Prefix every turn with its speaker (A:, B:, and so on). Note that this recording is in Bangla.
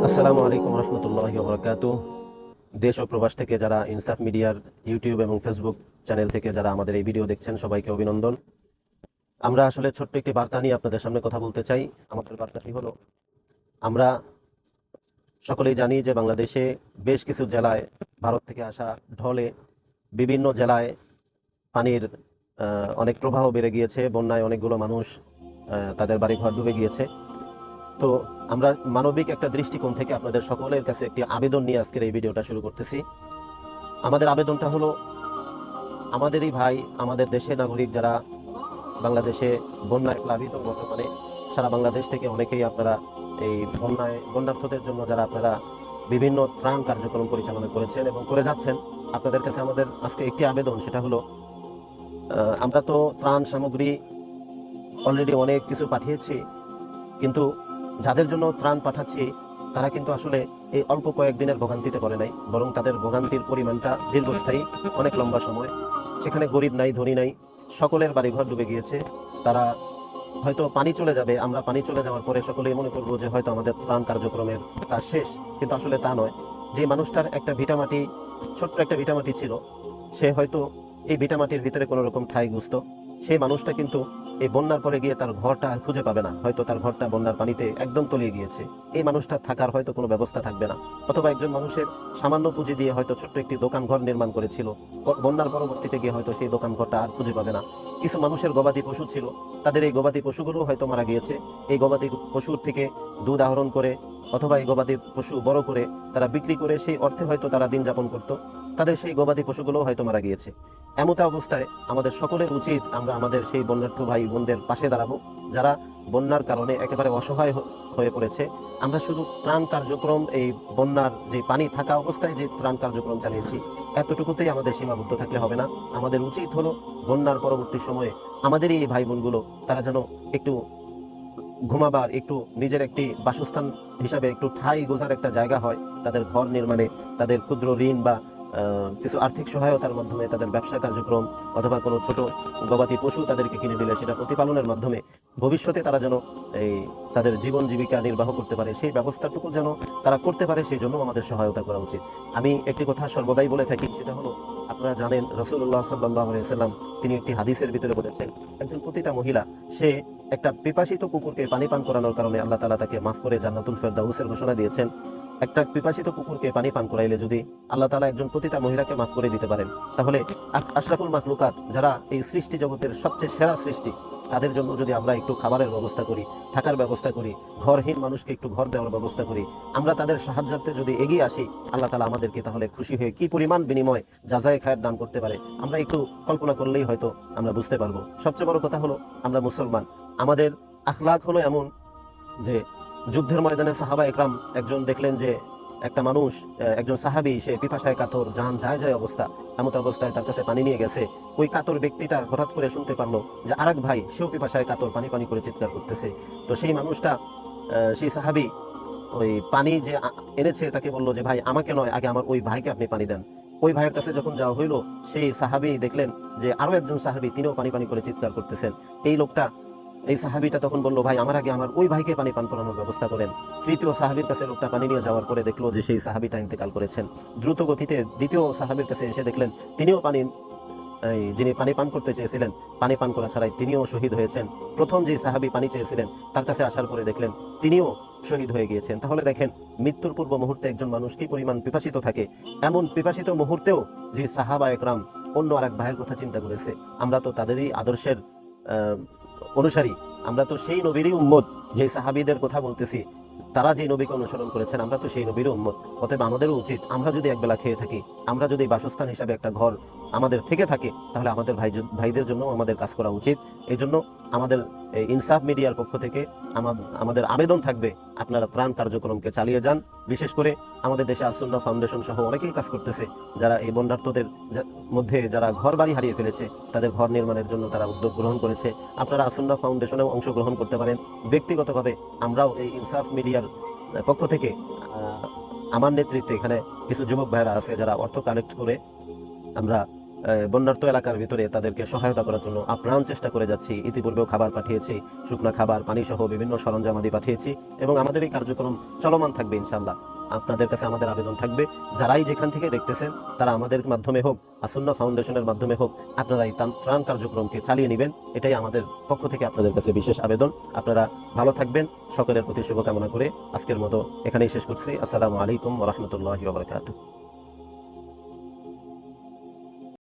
A: আসসালামু আলাইকুম রহমতুল্লাহি ওয়া বারাকাতুহু। দেশ ও প্রবাস থেকে যারা ইনসাফ মিডিয়ার ইউটিউব এবং ফেসবুক চ্যানেল থেকে যারা আমাদের এই ভিডিও দেখছেন, সবাইকে অভিনন্দন। আমরা আসলে ছোট্ট একটি বার্তা নিয়ে আপনাদের সামনে কথা বলতে চাই। আমাদের বার্তাটি হলো, আমরা সকলেই জানি যে বাংলাদেশে বেশ কিছু জেলায় ভারত থেকে আসা ঢলে বিভিন্ন জেলায় পানির অনেক প্রবাহ বেড়ে গিয়েছে। বন্যায় অনেকগুলো মানুষ তাদের বাড়িঘর ডুবে গিয়েছে। তো আমরা মানবিক একটা দৃষ্টিকোণ থেকে আপনাদের সকলের কাছে একটি আবেদন নিয়ে আজকের এই ভিডিওটা শুরু করতেছি। আমাদের আবেদনটা হলো, আমাদেরই ভাই, আমাদের দেশের নাগরিক যারা বাংলাদেশে বন্যায় প্লাবিত, বর্তমানে সারা বাংলাদেশ থেকে অনেকেই আপনারা এই বন্যার্থদের জন্য যারা আপনারা বিভিন্ন ত্রাণ কার্যক্রম পরিচালনা করেছেন এবং করে যাচ্ছেন, আপনাদের কাছে আমাদের আজকে একটি আবেদন। সেটা হলো, আমরা তো ত্রাণ সামগ্রী অলরেডি অনেক কিছু পাঠিয়েছি, কিন্তু যাদের জন্য ত্রাণ পাঠাচ্ছি তারা কিন্তু আসলে এই অল্প কয়েকদিনের ভোগান্তিতে পড়ে নাই, বরং তাদের ভোগান্তির পরিমাণটা দীর্ঘস্থায়ী, অনেক লম্বা সময়। সেখানে গরিব নাই, ধনী নাই, সকলের বাড়িঘর ডুবে গিয়েছে। তারা হয়তো পানি চলে যাবে, আমরা পানি চলে যাওয়ার পরে সকলেই মনে করবো যে হয়তো আমাদের ত্রাণ কার্যক্রমের কাজ শেষ, কিন্তু আসলে তা নয়। যে মানুষটার একটা ভিটামাটি, ছোট্ট একটা ভিটামাটি ছিল, সে হয়তো এই ভিটামাটির ভিতরে কোনো রকম ঠাঁই গুঁজত, সেই মানুষটা কিন্তু এই বন্যার পরে গিয়ে তার ঘরটা আর খুঁজে পাবে না। হয়তো তার ঘরটা বন্যার পানিতে একদম তলিয়ে গিয়েছে, এই মানুষটা থাকার হয়তো কোনো ব্যবস্থা থাকবে না। অথবা একজন মানুষের সামান্য পুঁজি দিয়ে হয়তো ছোট্ট একটি দোকান ঘর নির্মাণ করেছিল, বন্যার পরবর্তীতে গিয়ে হয়তো সেই দোকান ঘরটা আর খুঁজে পাবে না। কিছু মানুষের গবাদি পশু ছিল, তাদের এই গবাদি পশুগুলো হয়তো মারা গিয়েছে। এই গবাদি পশুর থেকে দুধ আহরণ করে অথবা এই গবাদি পশু বড় করে তারা বিক্রি করে সেই অর্থে হয়তো তারা দিন যাপন করত, তাদের সেই গবাদি পশুগুলো হয়তো মারা গিয়েছে। এমতা অবস্থায় আমাদের সকলের উচিত আমরা আমাদের সেই বন্যার্থ ভাই বোনদের পাশে দাঁড়াবো, যারা বন্যার কারণে একেবারে অসহায় হয়ে পড়েছে। আমরা শুধু ত্রাণ কার্যক্রম, এই বন্যার যে পানি থাকা অবস্থায় যে ত্রাণ কার্যক্রম চালিয়েছি, এতটুকুতেই আমাদের সীমাবদ্ধ থাকলে হবে না। আমাদের উচিত হলো বন্যার পরবর্তী সময়ে আমাদেরই এই ভাই বোনগুলো তারা যেন একটু ঘুমাবার, একটু নিজের একটি বাসস্থান হিসাবে একটু ঠাঁই গোজার একটা জায়গা হয়, তাদের ঘর নির্মাণে, তাদের ক্ষুদ্র ঋণ বা কিছু আর্থিক সহায়তার মাধ্যমে, তাদের ব্যবসা কার্যক্রম অথবা কোনো ছোট গবাদি পশু তাদেরকে কিনে দিলে সেটা প্রতিপালনের মাধ্যমে ভবিষ্যতে তারা যেন এই তাদের জীবন জীবিকা নির্বাহ করতে পারে, সেই ব্যবস্থাটুকু যেন তারা করতে পারে, সেই জন্য আমাদের সহায়তা করা উচিত। আমি একটি কথা সর্বদাই বলে থাকি, সেটা হলো, আপনারা জানেন রাসূলুল্লাহ সাল্লাল্লাহু আলাইহি ওয়াসাল্লাম তিনি একটি হাদিসের ভিতরে বলেছেন, একজন পতিতা মহিলা, সে একটা পিপাসিত কুকুরকে পানি পান করানোর কারণে আল্লাহ তাআলা তাকে মাফ করে জান্নাতুল ফেরদাউসের ঘোষণা দিয়েছেন। একটা পিপাসিত কুকুরকে পানি পান করাইলে যদি আল্লাহ তাআলা একজন পতিতা মহিলাকে মাফ করে দিতে পারেন, তাহলে আশরাফুল মাখলুকাত, যারা এই সৃষ্টি জগতের সবচেয়ে সেরা সৃষ্টি, তাদের জন্য যদি আমরা একটু খাবারের ব্যবস্থা করি, থাকার ব্যবস্থা করি, ঘরহীন মানুষকে একটু ঘর দেওয়ার ব্যবস্থা করি, আমরা তাদের সাহায্যার্থে যদি এগিয়ে আসি, আল্লাহ তাআলা আমাদেরকে তাহলে খুশি হয়ে কি পরিমাণ বিনিময় জাযায়ে খায়ের দান করতে পারে, আমরা একটু কল্পনা করলেই হয়তো আমরা বুঝতে পারবো। সবচেয়ে বড় কথা হলো, আমরা মুসলমান, আমাদের আখলাক হলো এমন যে যুদ্ধের ময়দানে সাহাবা একরাম একজন দেখলেন যে একটা মানুষ, একজন সাহাবী, সে পিপাসায় কাতর, জান যায় যায় অবস্থা, এমত অবস্থায় তার কাছে পানি নিয়ে গেছে। ওই কাতর ব্যক্তিটা হঠাৎ করে শুনতে পারলো যে আরেক ভাই, সেও পিপাসায় কাতর, পানি পানি করে চিৎকার করতেছে। তো সেই মানুষটা, সেই সাহাবী ওই পানি যে এনেছে তাকে বললো যে ভাই, আমাকে নয়, আগে আমার ওই ভাইকে আপনি পানি দেন। ওই ভাইয়ের কাছে যখন যাওয়া হইলো, সেই সাহাবী দেখলেন যে আরো একজন সাহাবী, তিনিও পানি পানি করে চিৎকার করতেছেন। এই সাহাবীটা তখন বললো, ভাই, আমার আগে আমার ওই ভাইকে পানি পান করানোর ব্যবস্থা করেন। তৃতীয় সাহাবীর কাছে লোকটা পানি নিয়ে যাওয়ার পরে দেখলো যে সেই সাহাবীটা ইন্তেকাল করেছেন। দ্রুত গতিতে দ্বিতীয় সাহাবীর কাছে এসে দেখলেন তিনিও যিনি পানি পান করতে চেয়েছিলেন, পানি পান করা ছাড়াই তিনিও শহীদ হয়েছেন। প্রথম যে সাহাবী পানি চেয়েছিলেন, তার কাছে আসার পরে দেখলেন তিনিও শহীদ হয়ে গিয়েছেন। তাহলে দেখেন, মৃত্যুর পূর্ব মুহূর্তে একজন মানুষ কি পরিমাণ পিপাসিত থাকে। এমন পিপাসিত মুহূর্তেও যে সাহাবা একরাম অন্য আরেক ভাইয়ের কথা চিন্তা করেছে, আমরা তো তাদেরই আদর্শের অনুসারী, আমরা তো সেই নবীরই উম্মত, যে সাহাবীদের কথা বলতেছি, তারা যে নবীকে অনুসরণ করেছেন, আমরা তো সেই নবীর উম্মত। অতএব আমাদেরও উচিত, আমরা যদি একবেলা খেয়ে থাকি, আমরা যদি বাসস্থান হিসাবে একটা ঘর আমাদের থেকে থাকে, তাহলে আমাদের ভাইদের জন্য আমাদের কাজ করা উচিত। এই জন্য আমাদের ইনসাফ মিডিয়ার পক্ষ থেকে আমাদের আবেদন থাকবে, আপনারা ত্রাণ কার্যক্রমকে চালিয়ে যান। বিশেষ করে আমাদের দেশে আস-সুন্নাহ ফাউন্ডেশন সহ অনেকেই কাজ করতেছে, যারা এই বন্যার্থদের মধ্যে যারা ঘর বাড়ি হারিয়ে ফেলেছে, তাদের ঘর নির্মাণের জন্য তারা উদ্যোগ গ্রহণ করেছে। আপনারা আস-সুন্নাহ ফাউন্ডেশনেও অংশগ্রহণ করতে পারেন। ব্যক্তিগতভাবে আমরাও এই ইনসাফ মিডিয়ার পক্ষ থেকে, আমার নেতৃত্বে এখানে কিছু যুবক ভাইরা আছে যারা অর্থ কালেক্ট করে আমরা বন্যার্ত এলাকার ভিতরে তাদেরকে সহায়তা করার জন্য আপ্রাণ চেষ্টা করে যাচ্ছি। ইতিপূর্বেও খাবার পাঠিয়েছি, শুকনা খাবার, পানি সহ বিভিন্ন সরঞ্জামাদি পাঠিয়েছি এবং আমাদের এই কার্যক্রম চলমান থাকবে ইনশাআল্লাহ। আপনাদের কাছে আমাদের আবেদন থাকবে, যারাই যেখান থেকে দেখতেছেন তারা আমাদের মাধ্যমে হোক, আসুন্নাহ ফাউন্ডেশনের মাধ্যমে হোক, আপনারা এই ত্রাণ কার্যক্রমকে চালিয়ে নেবেন। এটাই আমাদের পক্ষ থেকে আপনাদের কাছে বিশেষ আবেদন। আপনারা ভালো থাকবেন, সকলের প্রতি শুভকামনা করে আজকের মতো এখানেই শেষ করছি। আসসালামু আলাইকুম ওয়া রাহমাতুল্লাহি ওয়া বারাকাতুহু।